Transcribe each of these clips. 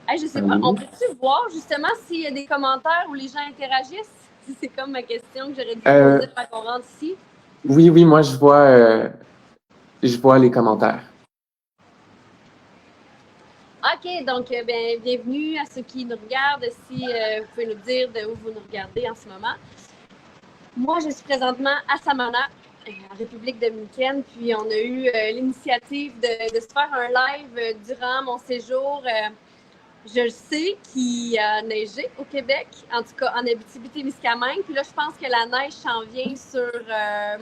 Hey, je sais pas, on peut-tu voir justement s'il y a des commentaires où les gens interagissent? C'est comme ma question que j'aurais dû Euh, poser quand on rentre ici. oui, oui, moi je vois les commentaires. OK, donc bienvenue à ceux qui nous regardent. Si vous pouvez nous dire de où vous nous regardez en ce moment. Moi, je suis présentement à Samana, en République dominicaine, puis on a eu l'initiative de se faire un live durant mon séjour. Je le sais qu'il a neigé au Québec, en tout cas en Abitibi-Témiscamingue. Puis là, je pense que la neige s'en vient sur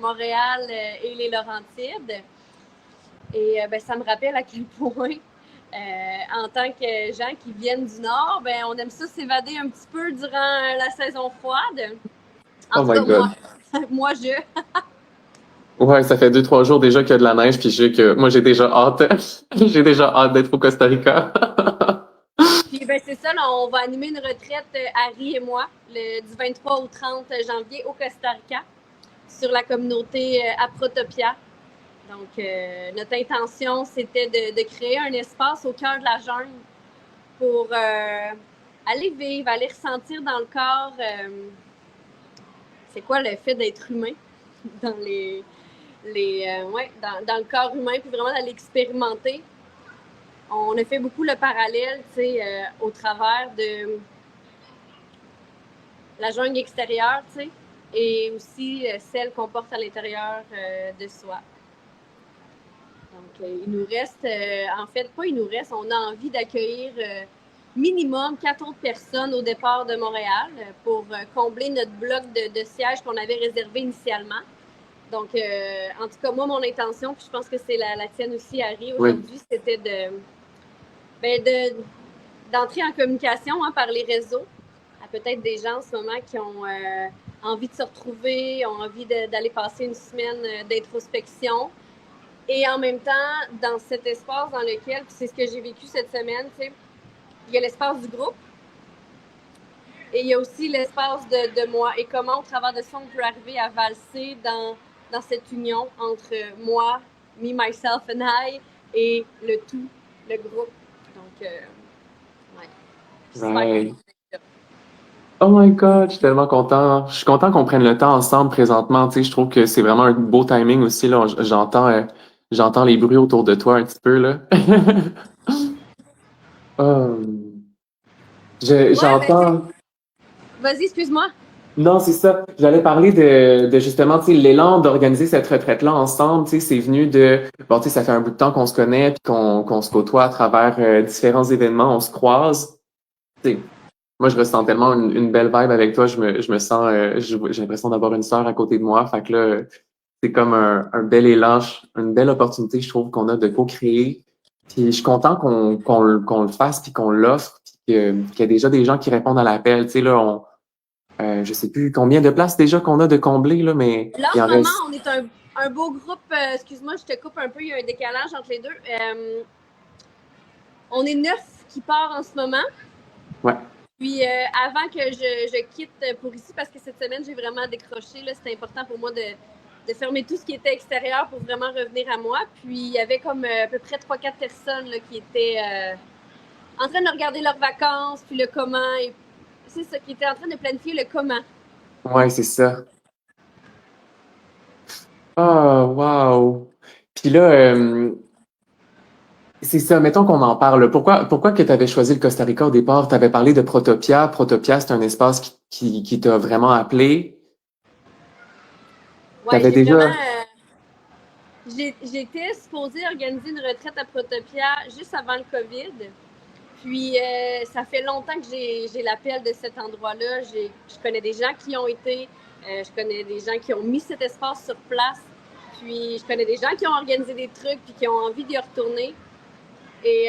Montréal et les Laurentides. Et ça me rappelle à quel point, en tant que gens qui viennent du Nord, on aime ça s'évader un petit peu durant la saison froide. En Oh tout my cas, moi, God. moi je. Ouais, ça fait 2, 3 jours déjà qu'il y a de la neige, puis moi j'ai déjà hâte. J'ai déjà hâte d'être au Costa Rica. Puis c'est ça, là, on va animer une retraite, Harry et moi, du 23 au 30 janvier au Costa Rica, sur la communauté Aprotopia. Donc, notre intention, c'était de créer un espace au cœur de la jungle pour aller vivre, aller ressentir dans le corps c'est quoi le fait d'être humain dans dans le corps humain, puis vraiment d'aller expérimenter. On a fait beaucoup le parallèle, tu sais, au travers de la jungle extérieure, tu sais, et aussi celle qu'on porte à l'intérieur de soi. Donc, il nous reste, en fait, pas il nous reste, on a envie d'accueillir minimum 4 autres personnes au départ de Montréal pour combler notre bloc de sièges qu'on avait réservé initialement. Donc, en tout cas, moi, mon intention, puis je pense que c'est la tienne aussi, Harry, Oui. aujourd'hui, c'était d'entrer en communication par les réseaux à peut-être des gens en ce moment qui ont envie de se retrouver, ont envie d'aller passer une semaine d'introspection. Et en même temps, dans cet espace dans lequel, c'est ce que j'ai vécu cette semaine, tu sais, il y a l'espace du groupe et il y a aussi l'espace de moi. Et comment, au travers de ça, on peut arriver à valser dans cette union entre moi, me, myself and I, et le tout, le groupe. Donc, ouais, je suis super Right. contente d'être là. Oh my God, je suis tellement content. Je suis content qu'on prenne le temps ensemble présentement. Tu sais, je trouve que c'est vraiment un beau timing aussi, là. J'entends les bruits autour de toi un petit peu, là. Ouais, J'entends. vas-y, excuse-moi. Non, c'est ça. J'allais parler de justement, tu sais, l'élan d'organiser cette retraite-là ensemble. Tu sais, c'est venu bon, tu sais, ça fait un bout de temps qu'on se connaît puis qu'on se côtoie à travers différents événements, on se croise. Tu sais, moi, je ressens tellement une belle vibe avec toi. Je me sens, j'ai l'impression d'avoir une sœur à côté de moi. Fait que là, c'est comme un bel élan, une belle opportunité, je trouve, qu'on a de co-créer. Puis je suis content qu'on le fasse puis qu'on l'offre puis qu'il y a déjà des gens qui répondent à l'appel. Tu sais, là, je sais plus combien de places déjà qu'on a de combler, là, mais Là, il en en ce moment, reste. on est un beau groupe. Excuse-moi, je te coupe un peu, il y a un décalage entre les deux. On est 9 qui part en ce moment. Ouais. Puis avant que je quitte pour ici, parce que cette semaine, j'ai vraiment décroché, là, c'était important pour moi de fermer tout ce qui était extérieur pour vraiment revenir à moi. Puis il y avait comme à peu près 3, 4 personnes là, qui étaient en train de regarder leurs vacances, puis le comment. Et c'est ça, qui étaient en train de planifier le comment. Ouais, c'est ça. Ah, wow. Puis là, c'est ça, mettons qu'on en parle. Pourquoi que tu avais choisi le Costa Rica au départ? Tu avais parlé de Protopia. Protopia, c'est un espace qui t'a vraiment appelé. Tu Ouais, avais j'ai vraiment. déjà. J'étais supposée organiser une retraite à Protopia juste avant le COVID. Puis, ça fait longtemps que j'ai l'appel de cet endroit-là. Je connais des gens qui y ont été. Je connais des gens qui ont mis cet espace sur place. Puis, je connais des gens qui ont organisé des trucs puis qui ont envie d'y retourner. Et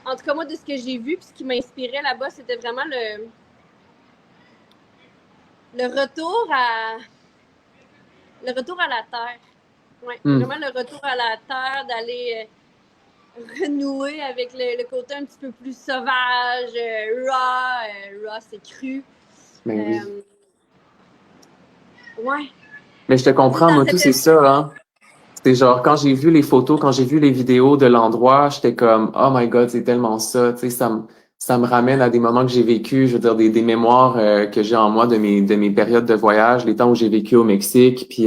en tout cas, moi, de ce que j'ai vu puis ce qui m'inspirait là-bas, c'était vraiment le le retour à la terre. Ouais, Hmm. vraiment le retour à la terre, d'aller renouer avec le côté un petit peu plus sauvage, raw, c'est cru. Ben oui. Euh, ouais, Mais je te tu sais, comprends, dans moi, tout, cette c'est ça, hein. C'est genre, quand j'ai vu les photos, quand j'ai vu les vidéos de l'endroit, j'étais comme, oh my God, c'est tellement ça. Tu sais, ça me ramène à des moments que j'ai vécu, je veux dire, des mémoires que j'ai en moi de mes périodes de voyage, les temps où j'ai vécu au Mexique, puis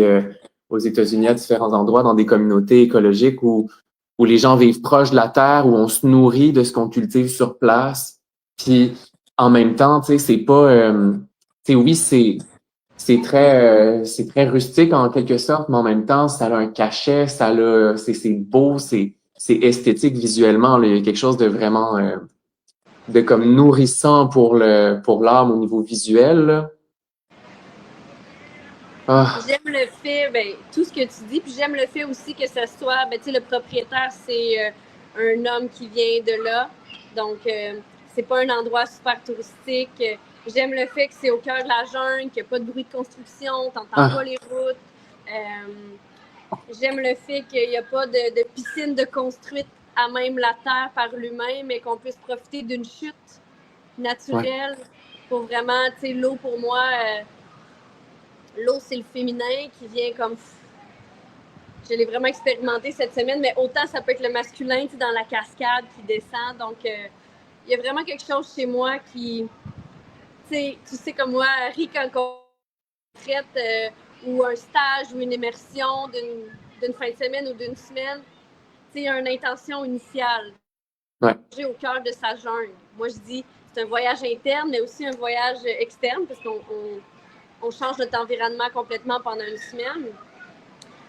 aux États-Unis, à différents endroits, dans des communautés écologiques où les gens vivent proches de la terre, où on se nourrit de ce qu'on cultive sur place. Puis en même temps, tu sais, c'est pas, tu sais, oui, c'est très rustique en quelque sorte, mais en même temps, ça a un cachet, c'est beau, c'est esthétique visuellement. Là. Il y a quelque chose de vraiment de comme nourrissant pour l'âme au niveau visuel. Là. Ah, J'aime le fait, ben, tout ce que tu dis, puis j'aime le fait aussi que ce soit, ben, tu sais, le propriétaire, c'est un homme qui vient de là. Donc, c'est pas un endroit super touristique. J'aime le fait que c'est au cœur de la jungle, qu'il n'y a pas de bruit de construction, t'entends pas ah, les routes. J'aime le fait qu'il n'y a pas de piscine de construite à même la terre par l'humain, mais qu'on puisse profiter d'une chute ouais, naturelle pour vraiment, tu sais, l'eau pour moi, l'eau c'est le féminin qui vient comme je l'ai vraiment expérimenté cette semaine, mais autant ça peut être le masculin, tu sais, dans la cascade qui descend. Donc, il y a vraiment quelque chose chez moi qui, tu sais comme moi, rit quand on traite ou un stage ou une immersion d'une fin de semaine ou d'une semaine. Tu sais, une intention initiale. ouais. J'ai au cœur de sa jungle. Moi, je dis, c'est un voyage interne, mais aussi un voyage externe, parce qu'on change notre environnement complètement pendant une semaine.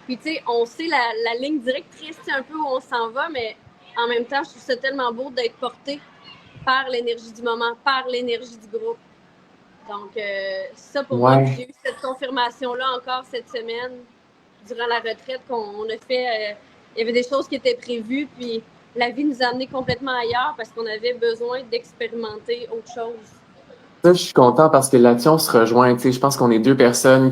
Puis, tu sais, on sait la ligne directrice, un peu où on s'en va, mais en même temps, je trouve ça tellement beau d'être porté par l'énergie du moment, par l'énergie du groupe. Donc, ça pour moi, puis Ouais. j'ai eu cette confirmation-là encore cette semaine, durant la retraite, qu'on a fait. Il y avait des choses qui étaient prévues, puis la vie nous a amenés complètement ailleurs parce qu'on avait besoin d'expérimenter autre chose. Ça, je suis content parce que là-dessus, on se rejoint. Tu sais, je pense qu'on est deux personnes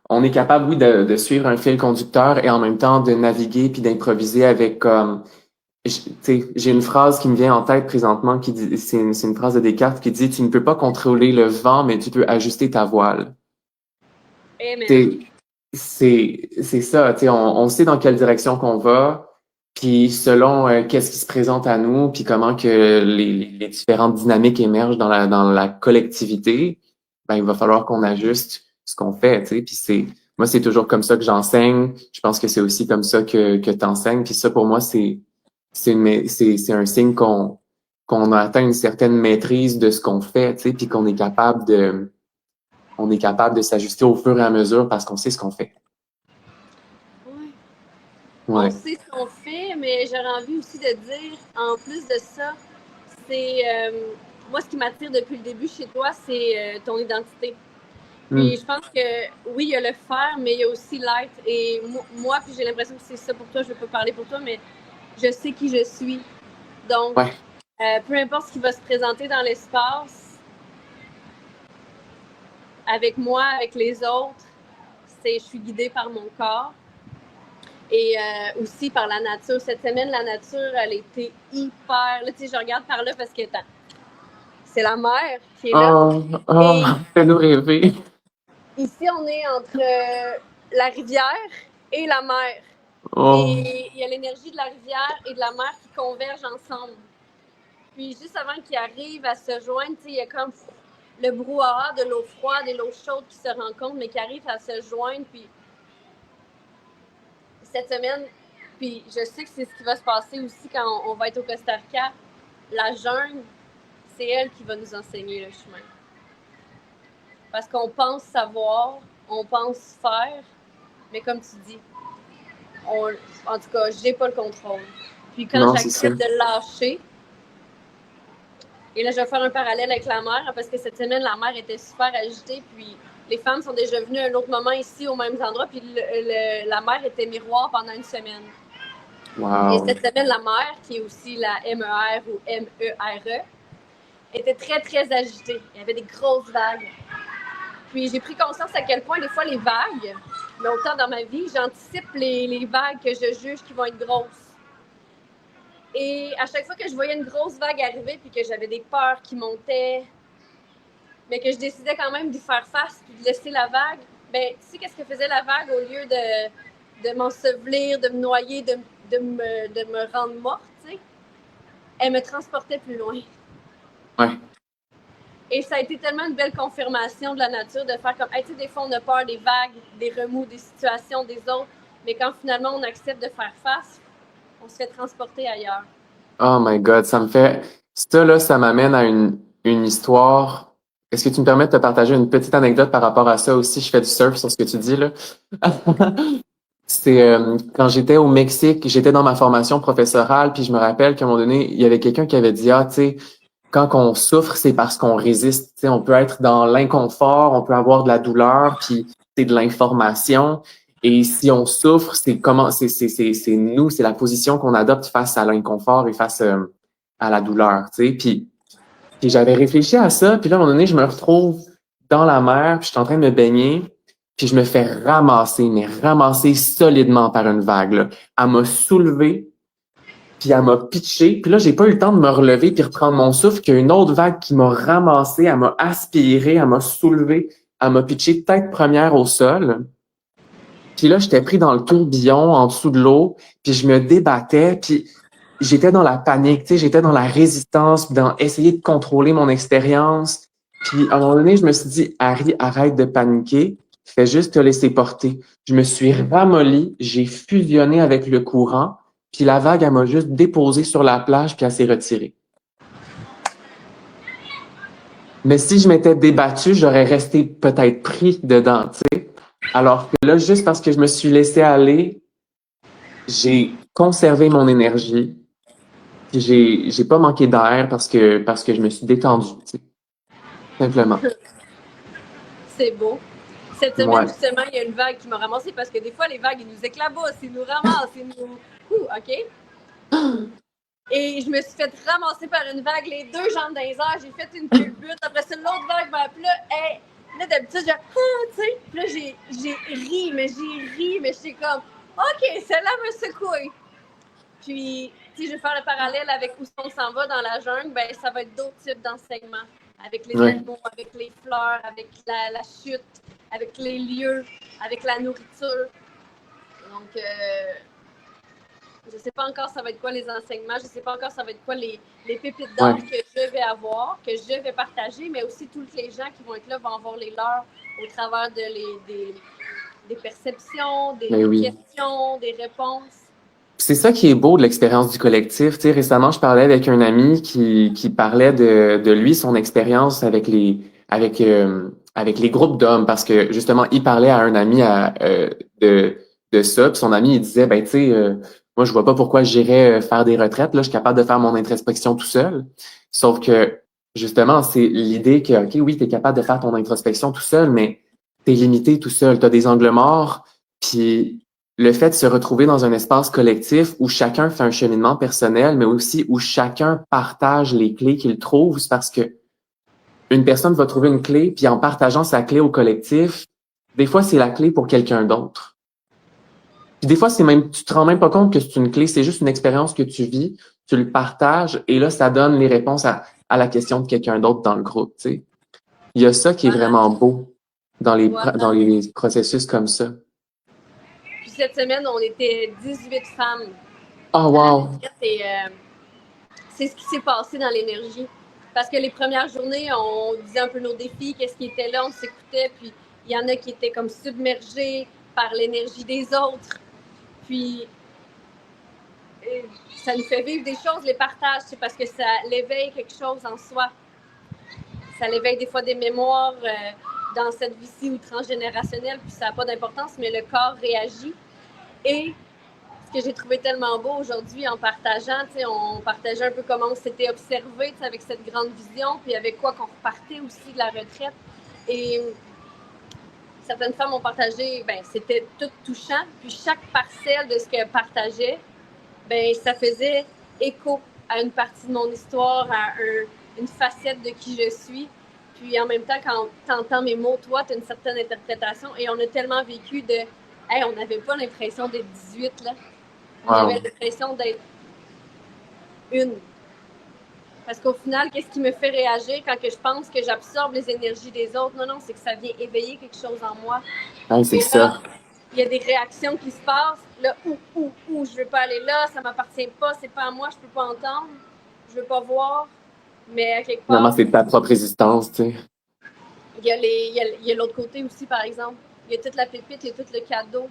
on est capable, oui, de suivre un fil conducteur et en même temps de naviguer puis d'improviser avec comme, tu sais, j'ai une phrase qui me vient en tête présentement qui dit, c'est une phrase de Descartes qui dit, tu ne peux pas contrôler le vent, mais tu peux ajuster ta voile. Amen. Tu c'est ça, tu sais, on sait dans quelle direction qu'on va, puis selon qu'est-ce qui se présente à nous, puis comment que les différentes dynamiques émergent dans la collectivité, ben il va falloir qu'on ajuste ce qu'on fait, tu sais, puis moi c'est toujours comme ça que j'enseigne. Je pense que c'est aussi comme ça que t'enseignes, puis ça pour moi c'est un signe qu'on a atteint une certaine maîtrise de ce qu'on fait, tu sais, puis qu'on est capable de s'ajuster au fur et à mesure parce qu'on sait ce qu'on fait. Ouais. On Ouais. sait ce qu'on fait, mais j'aurais envie aussi de dire, en plus de ça, c'est moi ce qui m'attire depuis le début chez toi, c'est ton identité. Puis Hmm. je pense que oui, il y a le faire, mais il y a aussi l'être. Et moi, puis j'ai l'impression que c'est ça pour toi, je ne vais pas parler pour toi, mais je sais qui je suis. Donc, Ouais. peu importe ce qui va se présenter dans l'espace, avec moi, avec les autres, je suis guidée par mon corps et aussi par la nature. Cette semaine, la nature, elle était hyper. Là, tu sais, je regarde par là parce que c'est la mer qui est là. Oh, oh, Et fais-nous rêver. ici, on est entre la rivière et la mer. Oh, Et il y a l'énergie de la rivière et de la mer qui convergent ensemble. Puis juste avant qu'ils arrivent à se joindre, il y a comme le brouhaha de l'eau froide et l'eau chaude qui se rencontrent, mais qui arrivent à se joindre. Puis cette semaine, puis je sais que c'est ce qui va se passer aussi quand on va être au Costa Rica. La jungle, c'est elle qui va nous enseigner le chemin. Parce qu'on pense savoir, on pense faire, mais comme tu dis, en tout cas, j'ai pas le contrôle. Puis quand non, c'est ça. j'accepte de lâcher, et là, je vais faire un parallèle avec la mer, parce que cette semaine, la mer était super agitée, puis les femmes sont déjà venues à un autre moment ici, aux mêmes endroits, puis la mer était miroir pendant une semaine. Et Wow. cette semaine, la mer, qui est aussi la MER ou MERE, était très, très agitée. Il y avait des grosses vagues. Puis j'ai pris conscience à quel point, des fois, les vagues, mais autant dans ma vie, j'anticipe les vagues que je juge qui vont être grosses. Et à chaque fois que je voyais une grosse vague arriver, puis que j'avais des peurs qui montaient, mais que je décidais quand même d'y faire face, puis de laisser la vague, ben, tu sais qu'est-ce que faisait la vague au lieu de m'ensevelir, de me noyer, de me rendre morte, tu sais, elle me transportait plus loin. Ouais. Et ça a été tellement une belle confirmation de la nature de faire comme, hey, tu sais, des fois on a peur des vagues, des remous, des situations des autres, mais quand finalement on accepte de faire face, on se fait transporter ailleurs. Oh my God, ça me fait... Ça, là, ça m'amène à une histoire. Est-ce que tu me permets de te partager une petite anecdote par rapport à ça aussi? Je fais du surf sur ce que tu dis, là. C'est quand j'étais au Mexique, j'étais dans ma formation professorale, puis je me rappelle qu'à un moment donné, il y avait quelqu'un qui avait dit, ah, tu sais, quand on souffre, c'est parce qu'on résiste. Tu sais, on peut être dans l'inconfort, on peut avoir de la douleur, puis c'est de l'information. Et si on souffre, c'est comment, c'est nous, c'est la position qu'on adopte face à l'inconfort et face à la douleur. Tu sais, puis j'avais réfléchi à ça, puis là, à un moment donné, je me retrouve dans la mer, puis je suis en train de me baigner, puis je me fais ramasser, mais ramasser solidement par une vague, là. Elle m'a soulevé, puis elle m'a pitché, puis là, j'ai pas eu le temps de me relever puis reprendre mon souffle, qu'il y a une autre vague qui m'a ramassé, elle m'a aspiré, elle m'a soulevé, elle m'a pitché tête première au sol. Puis là, j'étais pris dans le tourbillon en dessous de l'eau, puis je me débattais, puis j'étais dans la panique, tu sais, j'étais dans la résistance, puis dans essayer de contrôler mon expérience. Puis à un moment donné, je me suis dit, Harry, arrête de paniquer, fais juste te laisser porter. Je me suis ramolli, j'ai fusionné avec le courant, puis la vague, elle m'a juste déposé sur la plage, puis elle s'est retirée. Mais si je m'étais débattu, j'aurais resté peut-être pris dedans, tu sais. Alors que là, juste parce que je me suis laissé aller, j'ai conservé mon énergie, puis j'ai pas manqué d'air parce que je me suis détendu, tu sais, simplement. C'est beau. Cette semaine, Ouais. justement, il y a une vague qui m'a ramassée parce que des fois, les vagues, ils nous éclaboussent, ils nous ramassent, ils nous... OK? Et je me suis fait ramasser par une vague, les deux jambes dans les airs, j'ai fait une culbute. Après ça, l'autre vague m'a appelé, là, hey, là, d'habitude, j'ai, tu sais, puis là, j'ai ri, mais j'étais comme, OK, celle-là me secoué. Puis, tu sais, je vais faire le parallèle avec où on s'en va dans la jungle, ben, ça va être d'autres types d'enseignements. Avec les Ouais. animaux, avec les fleurs, avec la chute, avec les lieux, avec la nourriture. Donc, je ne sais pas encore ça va être quoi les enseignements, je ne sais pas encore ça va être quoi les pépites d'or Ouais. que je vais avoir, que je vais partager, mais aussi tous les gens qui vont être là vont avoir les leurs au travers des perceptions, Mais des oui. questions, des réponses. C'est ça qui est beau de l'expérience du collectif. Tu sais, récemment, je parlais avec un ami qui parlait de lui, son expérience avec les groupes d'hommes, parce que justement, il parlait à un ami de ça, puis son ami, il disait, ben, tu sais, moi, je vois pas pourquoi j'irais faire des retraites, là, je suis capable de faire mon introspection tout seul. Sauf que, justement, c'est l'idée que, OK, oui, tu es capable de faire ton introspection tout seul, mais t'es limité tout seul, tu as des angles morts, puis le fait de se retrouver dans un espace collectif où chacun fait un cheminement personnel, mais aussi où chacun partage les clés qu'il trouve, c'est parce que une personne va trouver une clé, puis en partageant sa clé au collectif, des fois, c'est la clé pour quelqu'un d'autre. Puis des fois, c'est même, tu te rends même pas compte que c'est une clé, c'est juste une expérience que tu vis, tu le partages, et là, ça donne les réponses à la question de quelqu'un d'autre dans le groupe, tu sais. Il y a ça qui est Voilà. vraiment beau Voilà. dans les processus comme ça. Puis cette semaine, on était 18 femmes Oh, à la wow! retraite et c'est ce qui s'est passé dans l'énergie. Parce que les premières journées, on disait un peu nos défis, qu'est-ce qui était là, on s'écoutait, puis il y en a qui étaient comme submergés par l'énergie des autres. Puis ça nous fait vivre des choses, les partages, c'est parce que ça l'éveille quelque chose en soi. Ça l'éveille des fois des mémoires dans cette vie-ci ou transgénérationnelle, puis ça n'a pas d'importance, mais le corps réagit. Et ce que j'ai trouvé tellement beau aujourd'hui en partageant, on partageait un peu comment on s'était observé avec cette grande vision, puis avec quoi qu'on repartait aussi de la retraite. Et certaines femmes ont partagé, ben, c'était tout touchant, puis chaque parcelle de ce qu'elles partageaient, ben, ça faisait écho à une partie de mon histoire, à une facette de qui je suis. Puis en même temps, quand tu entends mes mots, toi, tu as une certaine interprétation. Et on a tellement vécu de. Hey, on n'avait pas l'impression d'être 18, là. On Wow! avait l'impression d'être une. Parce qu'au final, qu'est-ce qui me fait réagir quand que je pense que j'absorbe les énergies des autres? Non, non, c'est que ça vient éveiller quelque chose en moi. Hey, c'est Et là, ça. il y a des réactions qui se passent. Là, je veux pas aller là, ça m'appartient pas, c'est pas à moi, je peux pas entendre, je veux pas voir. Mais à quelque Finalement, part, c'est ta propre résistance, tu sais. il y a l'autre côté aussi, par exemple. Il y a toute la pépite, il y a tout le cadeau.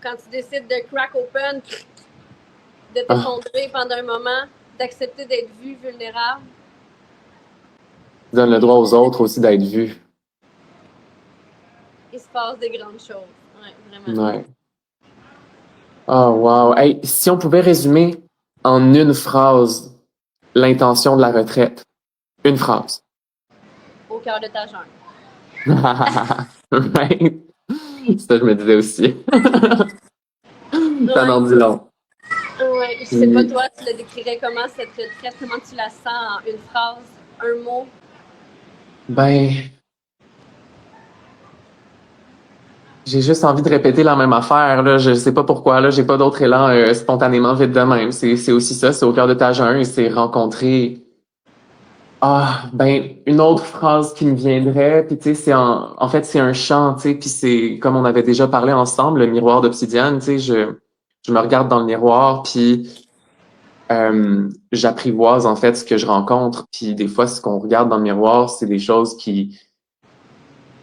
Quand tu décides de crack open, de t'effondrer pendant un moment, d'accepter d'être vu vulnérable. Donne le droit aux autres aussi d'être vus. Il se passe des grandes choses. Ouais, vraiment. Ouais. Oh, wow. Hey, si on pouvait résumer en une phrase l'intention de la retraite. Une phrase. Au cœur de ta jungle. Right? Ça, je me disais aussi. Ça n'en dit long. Ouais, je sais pas, toi, tu le décrirais comment cette retraite, comment tu la sens en une phrase, un mot? Ben, j'ai juste envie de répéter la même affaire, là. Je sais pas pourquoi, là. J'ai pas d'autre élan spontanément vite de même. C'est aussi ça, c'est au cœur de ta jungle, c'est rencontrer. Ah, ben, une autre phrase qui me viendrait, puis tu sais, en fait, c'est un chant, tu sais, puis c'est, comme on avait déjà parlé ensemble, le miroir d'obsidiane, tu sais, je me regarde dans le miroir, puis j'apprivoise, en fait, ce que je rencontre, puis des fois, ce qu'on regarde dans le miroir, c'est des choses qui...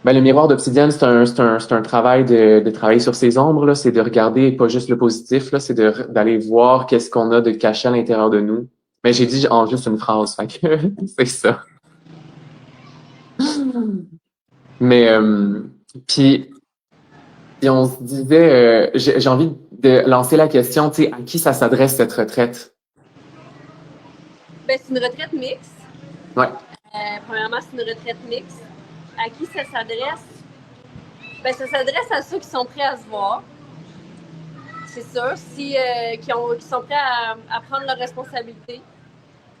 Ben, le miroir d'obsidiane, c'est un travail de travailler sur ses ombres, là, c'est de regarder pas juste le positif, là, c'est d'aller voir qu'est-ce qu'on a de caché à l'intérieur de nous. Mais j'ai dit en juste une phrase, fait que c'est ça. Mais puis on se disait, j'ai envie de lancer la question, tu sais, à qui ça s'adresse cette retraite? Ben, c'est une retraite mixte. Ouais. Premièrement, c'est une retraite mixte. À qui ça s'adresse? Ben, ça s'adresse à ceux qui sont prêts à se voir. C'est sûr. Qui sont prêts à prendre leurs responsabilités,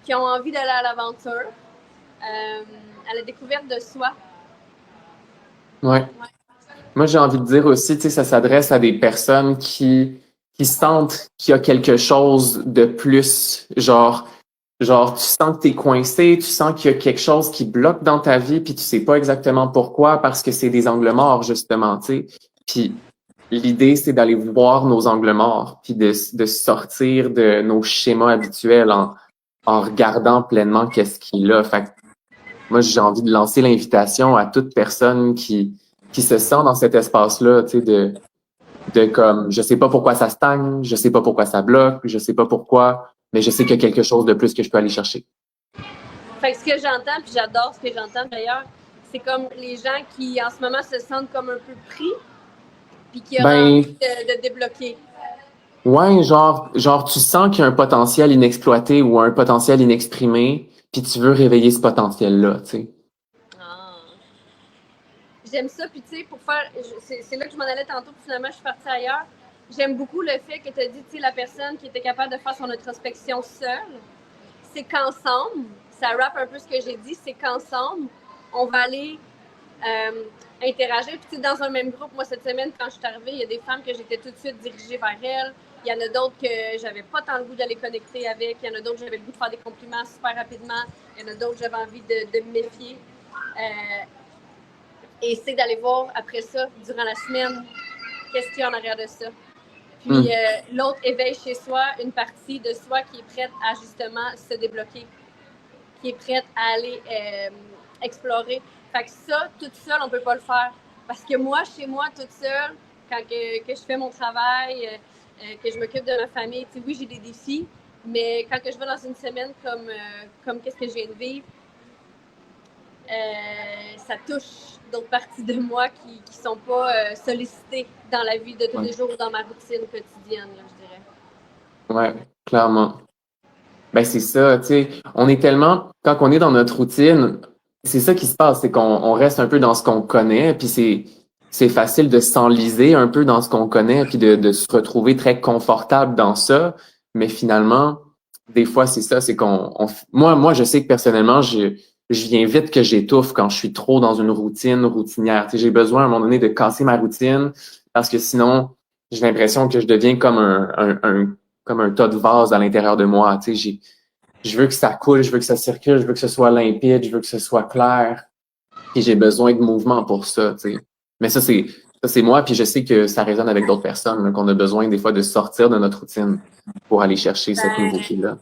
qui ont envie d'aller à l'aventure, à la découverte de soi. Ouais. Moi, j'ai envie de dire aussi, tu sais, ça s'adresse à des personnes qui sentent qu'il y a quelque chose de plus, genre, tu sens que t'es coincé, tu sens qu'il y a quelque chose qui bloque dans ta vie, puis tu sais pas exactement pourquoi, parce que c'est des angles morts, justement, tu sais. Puis l'idée, c'est d'aller voir nos angles morts, puis de sortir de nos schémas habituels en regardant pleinement qu'est-ce qui est là. Fait que moi, j'ai envie de lancer l'invitation à toute personne qui se sent dans cet espace-là, tu sais, de comme, je sais pas pourquoi ça stagne, je sais pas pourquoi ça bloque, je sais pas pourquoi, mais je sais qu'il y a quelque chose de plus que je peux aller chercher. Fait que ce que j'entends, puis j'adore ce que j'entends d'ailleurs, c'est comme les gens qui en ce moment se sentent comme un peu pris, puis qui auraient envie de débloquer. Ouais, genre, tu sens qu'il y a un potentiel inexploité ou un potentiel inexprimé, puis tu veux réveiller ce potentiel-là, tu sais. Ah. J'aime ça, puis tu sais, c'est là que je m'en allais tantôt, puis finalement, je suis partie ailleurs. J'aime beaucoup le fait que tu as dit, tu sais, la personne qui était capable de faire son introspection seule, c'est qu'ensemble, ça rappe un peu ce que j'ai dit, c'est qu'ensemble, on va aller interagir. Puis tu sais, dans un même groupe, moi, cette semaine, quand je suis arrivée, il y a des femmes que j'étais tout de suite dirigée vers elles. Il y en a d'autres que j'avais pas tant le goût d'aller connecter avec. Il y en a d'autres que j'avais le goût de faire des compliments super rapidement. Il y en a d'autres que j'avais envie de me méfier. Et c'est d'aller voir après ça, durant la semaine, qu'est-ce qu'il y a en arrière de ça. Puis l'autre éveille chez soi une partie de soi qui est prête à justement se débloquer, qui est prête à aller explorer. Fait que ça, toute seule, on peut pas le faire. Parce que moi, chez moi, toute seule, quand que je fais mon travail, que je m'occupe de ma famille, tu sais, oui, j'ai des défis, mais quand que je vais dans une semaine comme qu'est-ce que je viens de vivre, ça touche d'autres parties de moi qui sont pas sollicitées dans la vie de tous les jours ou dans ma routine quotidienne, là, je dirais. Ouais, clairement. Ben c'est ça, tu sais, on est tellement, quand on est dans notre routine, c'est ça qui se passe, c'est qu'on reste un peu dans ce qu'on connaît, puis c'est facile de s'enliser un peu dans ce qu'on connaît, puis de se retrouver très confortable dans ça, mais finalement, des fois c'est ça, c'est moi je sais que personnellement, je viens vite que j'étouffe quand je suis trop dans une routine routinière, tu sais, j'ai besoin à un moment donné de casser ma routine, parce que sinon, j'ai l'impression que je deviens comme comme un tas de vase à l'intérieur de moi. Tu sais, je veux que ça coule, je veux que ça circule, je veux que ce soit limpide, je veux que ce soit clair. Puis j'ai besoin de mouvement pour ça, tu sais. Mais ça, Ça, c'est moi, puis je sais que ça résonne avec d'autres personnes, là, qu'on a besoin des fois de sortir de notre routine pour aller chercher cette nouveauté-là.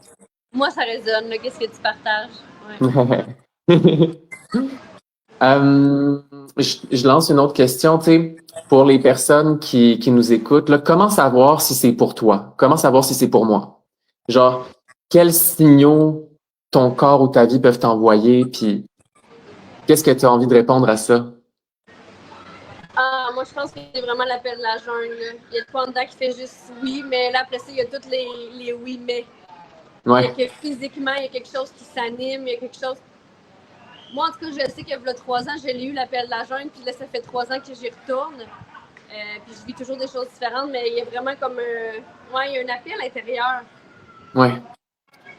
Moi, ça résonne, là. Qu'est-ce que tu partages? Ouais. Je lance une autre question, tu sais, pour les personnes qui nous écoutent, là, comment savoir si c'est pour toi? Comment savoir si c'est pour moi? Genre, quels signaux ton corps ou ta vie peuvent t'envoyer, puis qu'est-ce que tu as envie de répondre à ça? Ah, moi, je pense que c'est vraiment l'appel de la jungle, là. Il y a de quoi en dedans qui fait juste oui, mais là, après ça, il y a tous les oui, mais. Ouais. Il y a que physiquement, il y a quelque chose qui s'anime, il y a quelque chose. Moi, en tout cas, je sais que il y a 3 ans, je l'ai eu, l'appel de la jungle, puis là, ça fait 3 ans que j'y retourne. Puis je vis toujours des choses différentes, mais il y a vraiment comme ouais, il y a un appel intérieur. Ouais.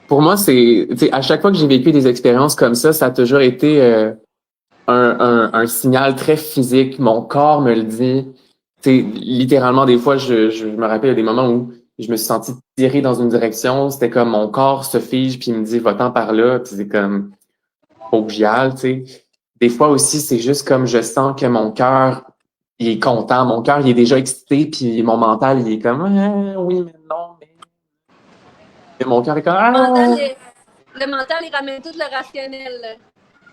Pour moi, c'est, tu sais, à chaque fois que j'ai vécu des expériences comme ça a toujours été un signal très physique. Mon corps me le dit. Tu sais, littéralement, des fois, je me rappelle, il y a des moments où je me suis senti tiré dans une direction. C'était comme mon corps se fige, puis il me dit, va-t'en par là. Puis c'est comme, faut que j'y aille, tu sais. Des fois aussi, c'est juste comme je sens que mon cœur, il est content. Mon cœur, il est déjà excité, puis mon mental, il est comme, ah, oui, mais non, mais... Et mon cœur est comme, ah! Le mental, il ramène tout le rationnel.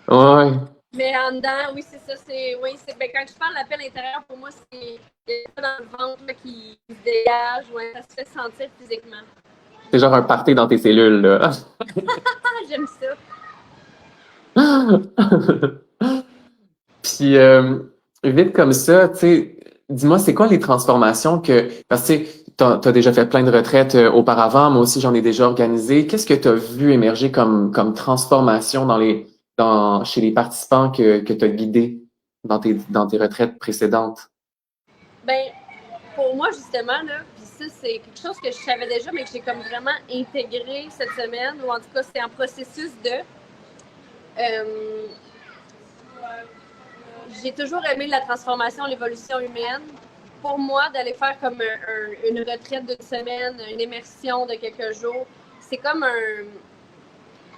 Ouais. Mais en dedans, oui, c'est ça. Ben, quand je parle d'appel intérieur, pour moi, c'est il y a ça dans le ventre là, qui se dégage. Ouais, ça se fait sentir physiquement. C'est genre un party dans tes cellules, là. Ah, j'aime ça. Puis, vite comme ça, tu sais, dis-moi, c'est quoi les transformations que... Parce que, tu sais, t'as déjà fait plein de retraites auparavant, moi aussi, j'en ai déjà organisé. Qu'est-ce que tu as vu émerger comme transformation chez les participants que tu as guidés dans tes retraites précédentes? Ben, pour moi, justement, là, puis ça, c'est quelque chose que je savais déjà, mais que j'ai comme vraiment intégré cette semaine, ou en tout cas, c'est un processus de... j'ai toujours aimé la transformation, l'évolution humaine. Pour moi, d'aller faire comme une retraite d'une semaine, une immersion de quelques jours, c'est comme un...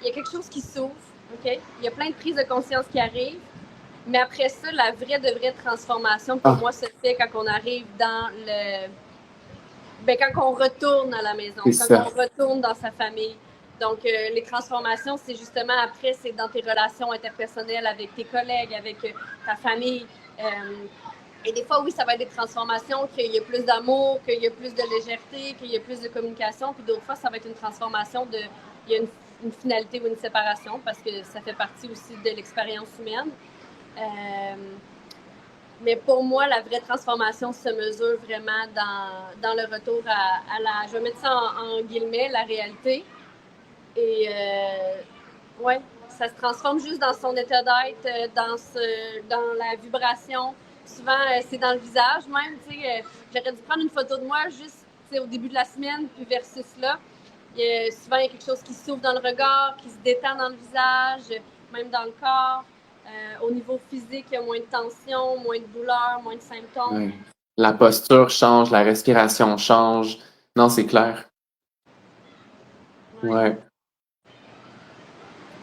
Il y a quelque chose qui s'ouvre, OK? Il y a plein de prises de conscience qui arrivent, mais après ça, la vraie transformation, pour moi, se fait quand on arrive dans le... Ben, quand on retourne à la maison, quand on retourne dans sa famille. Donc, les transformations, c'est justement après, c'est dans tes relations interpersonnelles avec tes collègues, avec ta famille. Et des fois, oui, ça va être des transformations, qu'il y a plus d'amour, qu'il y a plus de légèreté, qu'il y a plus de communication. Puis d'autres fois, ça va être une transformation de... Il y a une finalité ou une séparation, parce que ça fait partie aussi de l'expérience humaine. Mais pour moi, la vraie transformation se mesure vraiment dans le retour à la... Je vais mettre ça en guillemets, la réalité. Et ouais, ça se transforme juste dans son état d'être, dans la vibration. Souvent, c'est dans le visage même. J'aurais dû prendre une photo de moi juste au début de la semaine, puis versus là. Souvent, il y a quelque chose qui s'ouvre dans le regard, qui se détend dans le visage, même dans le corps. Au niveau physique, il y a moins de tension, moins de douleur, moins de symptômes. Ouais. La posture change, la respiration change. Non, c'est clair. Ouais.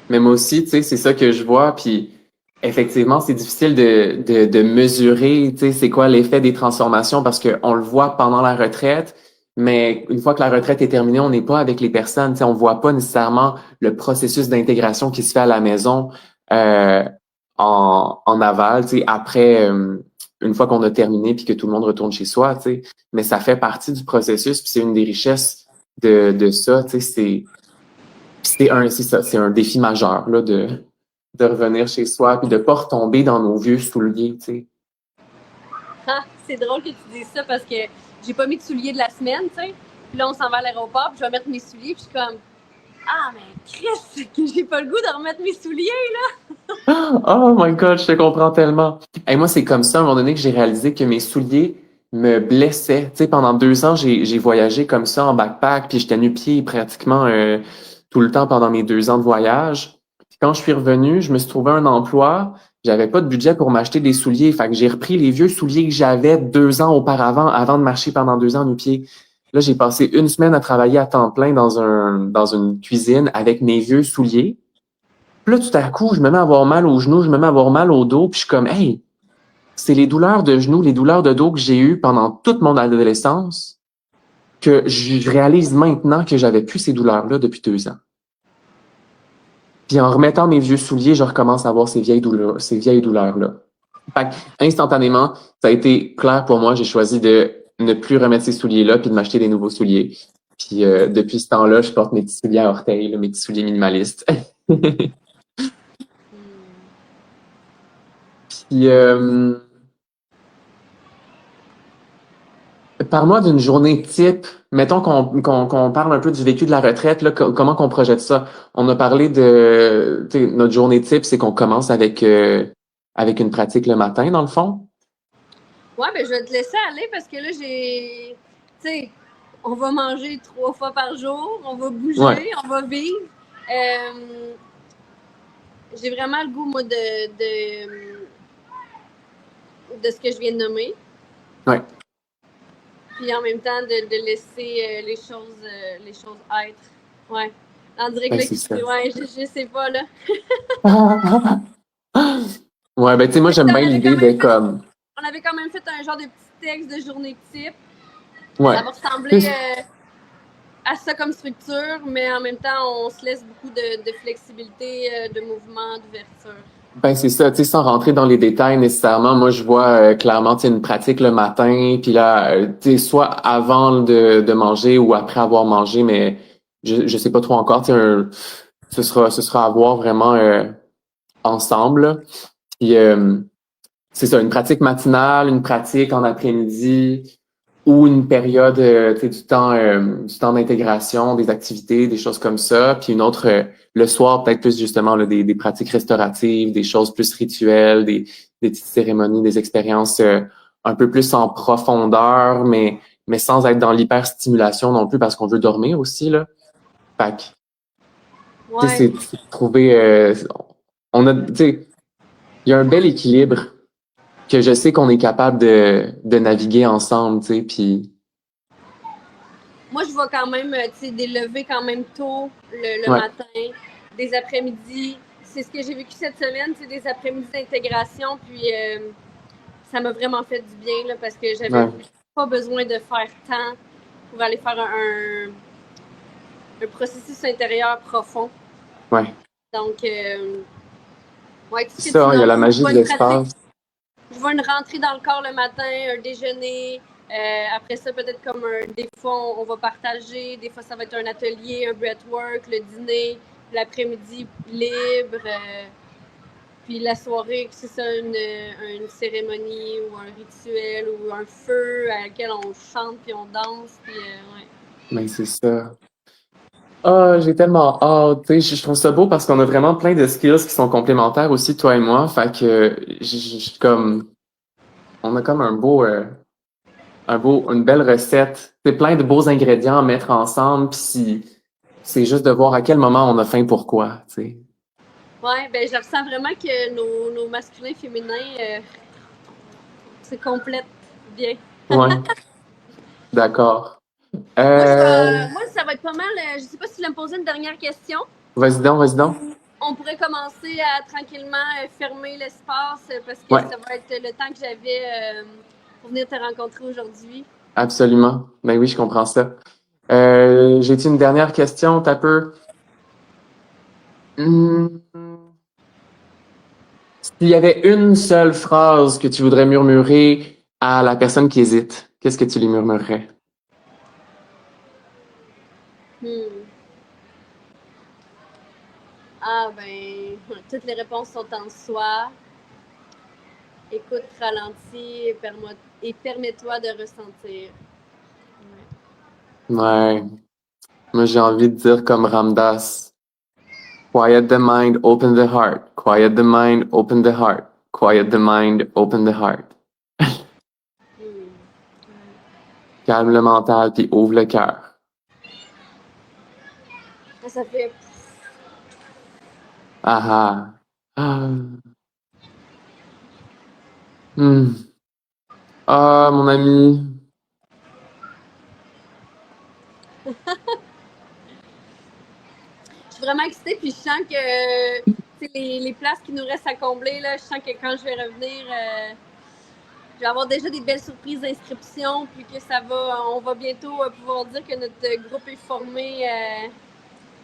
Mais moi aussi, tu sais, c'est ça que je vois. Puis effectivement, c'est difficile de mesurer, tu sais, c'est quoi l'effet des transformations parce qu'on le voit pendant la retraite. Mais une fois que la retraite est terminée, on n'est pas avec les personnes. Tu sais, on voit pas nécessairement le processus d'intégration qui se fait à la maison en aval. Tu sais, après, une fois qu'on a terminé puis que tout le monde retourne chez soi. Tu sais, mais ça fait partie du processus. Puis c'est une des richesses de ça. Tu sais, c'est un défi majeur là de revenir chez soi puis de pas retomber dans nos vieux souliers, tu sais. Ah, c'est drôle que tu dises ça parce que j'ai pas mis de souliers de la semaine, tu sais. Puis là, on s'en va à l'aéroport, puis je vais mettre mes souliers, puis je suis comme ah, mais Chris, que j'ai pas le goût de remettre mes souliers, là! Oh my God, je te comprends tellement. Et moi, c'est comme ça, à un moment donné, que j'ai réalisé que mes souliers me blessaient. Tu sais, pendant 2 ans, j'ai voyagé comme ça en backpack, puis j'étais nu-pied pratiquement tout le temps pendant mes 2 ans de voyage. Puis quand je suis revenu, je me suis trouvé un emploi. J'avais pas de budget pour m'acheter des souliers. Fait que j'ai repris les vieux souliers que j'avais 2 ans auparavant, avant de marcher pendant 2 ans nu-pied. Là, j'ai passé une semaine à travailler à temps plein dans une cuisine avec mes vieux souliers. Puis là, tout à coup, je me mets à avoir mal aux genoux, je me mets à avoir mal au dos, puis je suis comme, hey, c'est les douleurs de genoux, les douleurs de dos que j'ai eues pendant toute mon adolescence, que je réalise maintenant que j'avais plus ces douleurs-là depuis 2 ans. Puis en remettant mes vieux souliers, je recommence à avoir ces vieilles douleurs-là. Fait que, instantanément, ça a été clair pour moi. J'ai choisi de ne plus remettre ces souliers-là puis de m'acheter des nouveaux souliers. Puis depuis ce temps-là, je porte mes petits souliers à orteils, là, mes petits souliers minimalistes. Puis parle-moi d'une journée type. Mettons qu'on parle un peu du vécu de la retraite, là, comment qu'on projette ça? On a parlé de tu sais, notre journée type, c'est qu'on commence avec une pratique le matin, dans le fond. Ouais, ben je vais te laisser aller parce que là, j'ai. Tu sais, on va manger 3 fois par jour, on va Ouais, bouger, on va vivre. J'ai vraiment le goût, moi, de ce que je viens de nommer. ouais. Puis en même temps, de laisser les choses être. Ouais. On dirait que Ben, là, c'est ça. ouais, je sais pas, là. Ouais, ben tu sais, moi j'aime bien l'idée de comme. On avait quand même fait un genre de petit texte de journée type. Ouais. Ça va ressembler à ça comme structure, mais en même temps, on se laisse beaucoup de flexibilité, de mouvement, d'ouverture. Ben c'est ça, tu sais, sans rentrer dans les détails nécessairement, moi je vois clairement, tu sais, une pratique le matin, puis là, tu sais, soit avant de manger ou après avoir mangé, mais je sais pas trop encore, tu sais, ce sera à voir vraiment ensemble. Là. Puis c'est ça, une pratique matinale, une pratique en après-midi ou une période tu sais, du temps d'intégration, des activités, des choses comme ça, puis une autre le soir, peut-être plus justement là, des pratiques restauratives, des choses plus rituelles, des petites cérémonies, des expériences un peu plus en profondeur, mais sans être dans l'hyperstimulation non plus parce qu'on veut dormir aussi, là. Fait que, tu Ouais. sais, c'est de trouver on a, tu sais, il y a un bel équilibre que je sais qu'on est capable de naviguer ensemble, tu sais, puis Moi, je vois quand même, tu sais, des levées quand même tôt le ouais, matin, des après-midi. C'est ce que j'ai vécu cette semaine, c'est des après-midi d'intégration, puis ça m'a vraiment fait du bien, là, parce que j'avais ouais, pas besoin de faire tant pour aller faire un processus intérieur profond. ouais. Donc, ouais, tout ce que tu Ça, il y a nommes, la je magie vois de une pratique, l'espace. je vois une rentrée dans le corps le matin, un déjeuner. Après ça, peut-être comme des fois, on va partager. Des fois, ça va être un atelier, un breathwork, le dîner, l'après-midi libre. Puis la soirée, c'est ça, une cérémonie ou un rituel ou un feu à laquelle on chante puis on danse. Puis, ouais. Mais c'est ça. Ah, j'ai tellement hâte. Tu sais, je trouve ça beau parce qu'on a vraiment plein de skills qui sont complémentaires aussi, toi et moi. Fait que, comme, on a comme une belle recette. C'est plein de beaux ingrédients à mettre ensemble. Puis c'est juste de voir à quel moment on a faim pourquoi, tu sais. Ouais, ben je ressens vraiment que nos masculins féminins se complètent bien. Ouais, d'accord. Moi, ça va être pas mal. Je sais pas si tu vas me poser une dernière question. Vas-y donc, vas-y donc. On pourrait commencer à tranquillement fermer l'espace parce que Ouais, ça va être le temps que j'avais pour venir te rencontrer aujourd'hui. absolument. Ben oui, je comprends ça. J'ai-tu une dernière question, t'as peu? Hmm. S'il y avait une seule phrase que tu voudrais murmurer à la personne qui hésite, qu'est-ce que tu lui murmurerais? Hmm. Ah ben, toutes les réponses sont en soi. Écoute, ralentis et permets-toi de ressentir. Ouais. Ouais, moi j'ai envie de dire comme Ramdas. Quiet the mind, open the heart. Quiet the mind, open the heart. Quiet the mind, open the heart. Hmm. Calme le mental puis ouvre le cœur. Ça fait. Ah ah. Ah. Hmm. Ah, mon ami. Je suis vraiment excitée, puis je sens que les places qui nous restent à combler, là, je sens que quand je vais revenir, vais avoir déjà des belles surprises d'inscription, puis que on va bientôt pouvoir dire que notre groupe est formé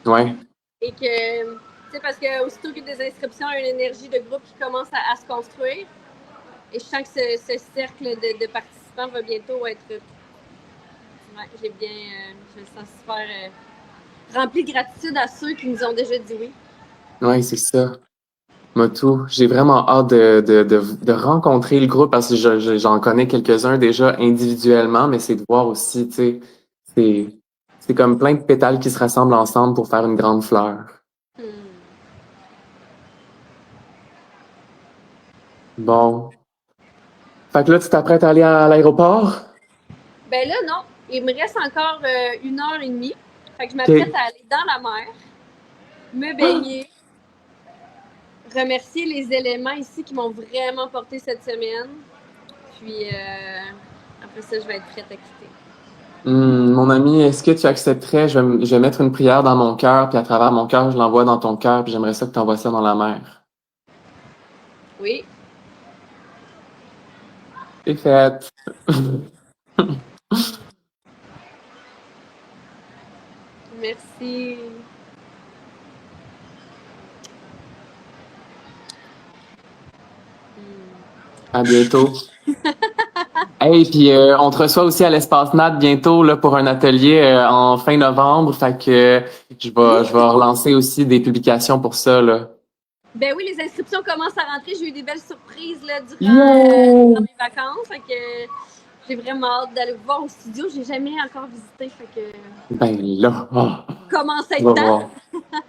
Ouais. et que, tu sais, parce que aussitôt qu'il y a des inscriptions, il y a une énergie de groupe qui commence à se construire. Et je sens que ce cercle de participants va bientôt être. Ouais, je me sens super rempli de gratitude à ceux qui nous ont déjà dit oui. Ouais, c'est ça. Motu, j'ai vraiment hâte de rencontrer le groupe parce que j'en connais quelques-uns déjà individuellement, mais c'est de voir aussi, tu sais, c'est, c'est comme plein de pétales qui se rassemblent ensemble pour faire une grande fleur. Bon. Fait que là, tu t'apprêtes à aller à l'aéroport? Ben là, non. Il me reste encore 1 heure et demie. Fait que je OK. m'apprête à aller dans la mer, me baigner, remercier les éléments ici qui m'ont vraiment porté cette semaine. Puis après ça, je vais être prête à quitter. Mon ami, est-ce que tu accepterais? Je vais mettre une prière dans mon cœur, puis à travers mon cœur, je l'envoie dans ton cœur, puis j'aimerais ça que tu envoies ça dans la mer. Oui. C'est fait. Merci. À bientôt. Hey, puis on te reçoit aussi à l'Espace Nat bientôt là, pour un atelier en fin novembre. Fait que je vais relancer aussi des publications pour ça, là. Ben oui, les inscriptions commencent à rentrer. J'ai eu des belles surprises là, Yeah! durant mes vacances. Fait que j'ai vraiment hâte d'aller vous voir au studio. J'ai jamais encore visité. Fait que Ben là, commence à tu être vas temps. voir.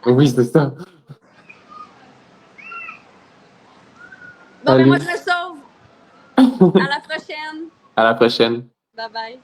Oui, c'est ça. Bon, ben moi, Salut. je me sauve. À la prochaine. À la prochaine. Bye bye.